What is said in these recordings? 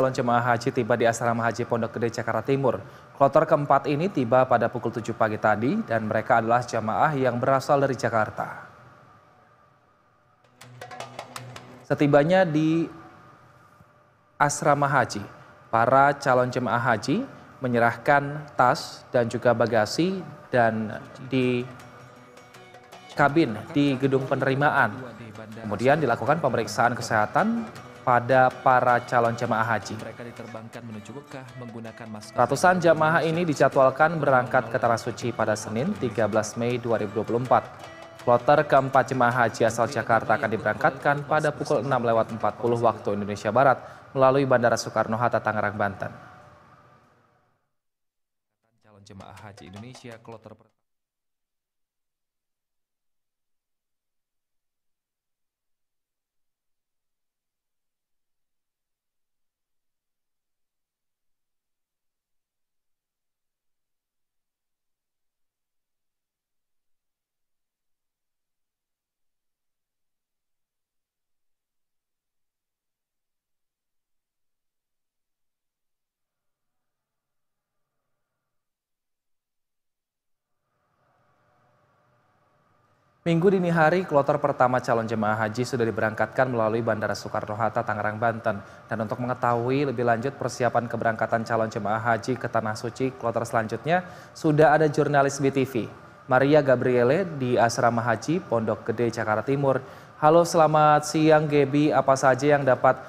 calon jemaah haji tiba di Asrama Haji Pondok Gede, Jakarta Timur. Kloter keempat ini tiba pada pukul 7 pagi tadi dan mereka adalah jemaah yang berasal dari Jakarta. Setibanya di Asrama Haji, para calon jemaah haji menyerahkan tas dan juga bagasi dan di kabin di gedung penerimaan. Kemudian dilakukan pemeriksaan kesehatan pada para calon jemaah haji. Ratusan jemaah ini dijadwalkan berangkat ke Tanah Suci pada Senin 13 Mei 2024. Kloter keempat jemaah haji asal Jakarta akan diberangkatkan pada pukul 6.40 waktu Indonesia Barat melalui Bandara Soekarno-Hatta, Tangerang, Banten. Calon jemaah haji Indonesia kloter Minggu dini hari, kloter pertama calon jemaah haji sudah diberangkatkan melalui Bandara Soekarno-Hatta, Tangerang, Banten. Dan untuk mengetahui lebih lanjut persiapan keberangkatan calon jemaah haji ke Tanah Suci kloter selanjutnya, sudah ada jurnalis BTV, Maria Gabriele di Asrama Haji Pondok Gede, Jakarta Timur. Halo, selamat siang Gaby. Apa saja yang dapat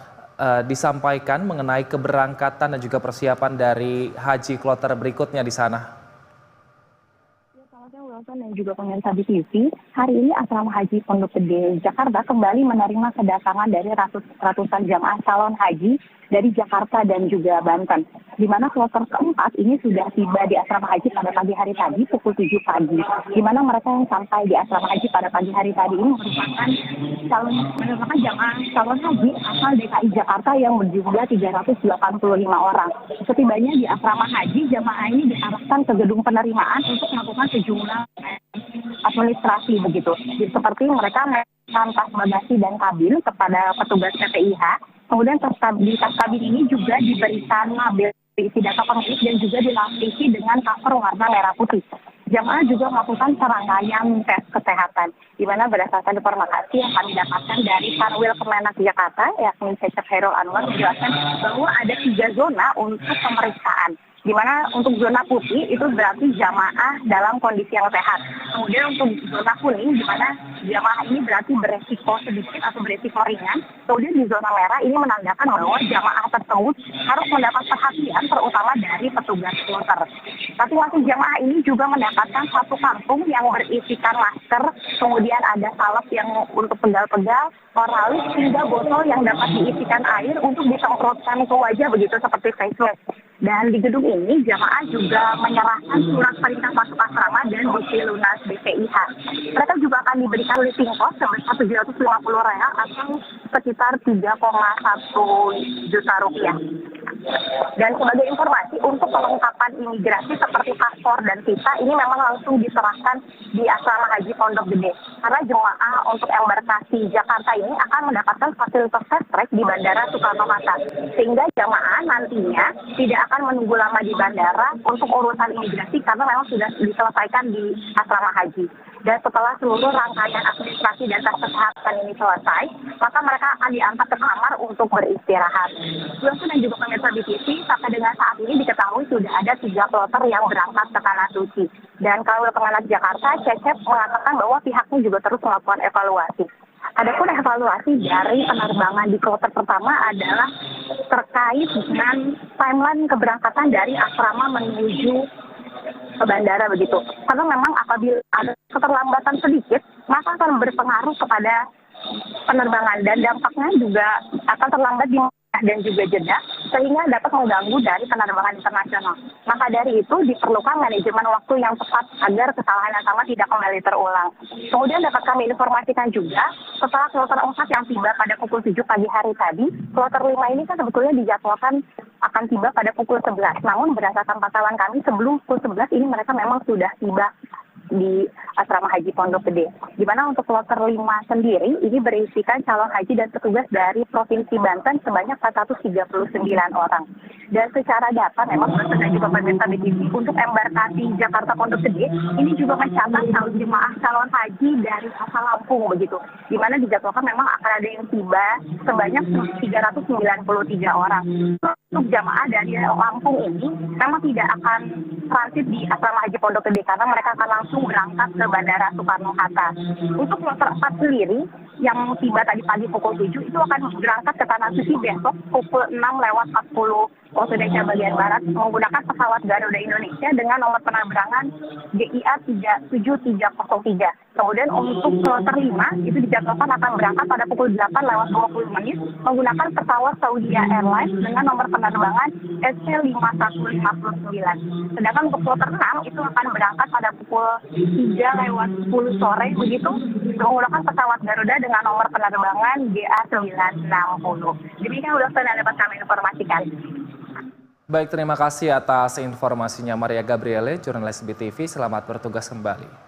disampaikan mengenai keberangkatan dan juga persiapan dari haji kloter berikutnya di sana? Dan juga pemirsa BTV, hari ini Asrama Haji Pondok Gede Jakarta kembali menerima kedatangan dari ratusan jamaah calon haji dari Jakarta dan juga Banten, di mana kloter keempat ini sudah tiba di Asrama Haji pada pagi hari tadi pukul 7 pagi, di mana mereka yang sampai di Asrama Haji pada pagi hari tadi ini merupakan jamaah calon haji asal DKI Jakarta yang berjumlah 385 orang. Setibanya di Asrama Haji, jamaah ini diarahkan ke gedung penerimaan untuk melakukan sejumlah administrasi begitu, seperti mereka mengantar tas bagasi dan kabin kepada petugas PPIH. Kemudian di tas kabin ini juga diberikan label berisi data pemilik dan juga dilapisi dengan cover warna merah putih. Jamaah juga melakukan serangkaian tes kesehatan, di mana berdasarkan informasi yang kami dapatkan dari Kanwil Kemenak Jakarta, yakni Cecep Hairul Anwar, menjelaskan bahwa ada 3 zona untuk pemeriksaan. Di mana untuk zona putih itu berarti jamaah dalam kondisi yang sehat. Kemudian untuk zona kuning, di mana jamaah ini berarti beresiko sedikit atau beresiko ringan. Kemudian di zona merah ini menandakan bahwa jamaah tersebut harus mendapat perhatian terutama dari petugas kloter. Masing-masing jamaah ini juga mendapatkan satu kantung yang berisikan masker, kemudian ada salep yang untuk pegal-pegal, oralis, hingga botol yang dapat diisikan air untuk disemprotkan ke wajah begitu seperti face mask. Dan di gedung ini jamaah juga menyerahkan surat perintah masuk asrama dan bukti lunas BPIH. Mereka juga akan diberikan living cost sebesar Rp750 atau sekitar 3,1 juta rupiah. Dan sebagai informasi, untuk kelengkapan imigrasi seperti paspor dan visa ini memang langsung diserahkan di Asrama Haji Pondok Gede. Karena jemaah untuk embarkasi Jakarta ini akan mendapatkan fasilitas fast track di Bandara Soekarno-Hatta. Sehingga jemaah nantinya tidak akan menunggu lama di bandara untuk urusan imigrasi karena memang sudah diselesaikan di Asrama Haji. Dan setelah seluruh rangkaian administrasi dan tes kesehatan ini selesai, maka mereka akan diangkat ke kamar untuk beristirahat. Dan juga pemirsa BTV, sampai dengan saat ini diketahui sudah ada 3 kloter yang berangkat ke Tanah Suci. Dan Kanwil Kemenak Jakarta, Cecep mengatakan bahwa pihaknya juga terus melakukan evaluasi. Adapun evaluasi dari penerbangan di kloter pertama adalah terkait dengan timeline keberangkatan dari asrama menuju ke bandara begitu. Karena memang apabila ada keterlambatan sedikit, maka akan berpengaruh kepada penerbangan dan dampaknya juga akan terlambat di dan juga jeda sehingga dapat mengganggu dari penerbangan internasional. Maka dari itu diperlukan manajemen waktu yang tepat agar kesalahan yang sama tidak kembali terulang. Kemudian dapat kami informasikan juga setelah kloter 4 yang tiba pada pukul 7 pagi hari tadi, kloter 5 ini kan sebetulnya dijadwalkan akan tiba pada pukul 11. Namun berdasarkan pantauan kami sebelum pukul 11 ini mereka memang sudah tiba di Asrama Haji Pondok Gede. Di mana untuk kloter 5 sendiri ini berisikan calon haji dan petugas dari Provinsi Banten sebanyak 439 orang. Dan secara data memang sudah juga pemerintah BPD untuk embarkasi Jakarta Pondok Gede ini juga mencatat jemaah calon haji dari asal Lampung begitu. Di mana dijadwalkan memang akan ada yang tiba sebanyak 393 orang. Untuk jamaah dari Lampung ini memang tidak akan transit di Asrama Haji Pondok Gede karena mereka akan langsung berangkat ke Bandara Soekarno-Hatta. Untuk kloter 4 sendiri yang tiba tadi pagi pukul 7 itu akan berangkat ke Tanah Suci besok pukul 6:40 waktu Indonesia bagian Barat menggunakan pesawat Garuda Indonesia dengan nomor penerbangan GIA 37303. Kemudian untuk kloter 5 itu dijadwalkan akan berangkat pada pukul 8:20 menggunakan pesawat Saudi Airlines dengan nomor penerbangan SC5159. Sedangkan untuk kloter 6 itu akan berangkat pada pukul 3:10 sore begitu menggunakan pesawat Garuda dengan nomor penerbangan GA960. Demikian udah saya dapat kami informasikan. Baik, terima kasih atas informasinya Maria Gabriele, jurnalis BTV. Selamat bertugas kembali.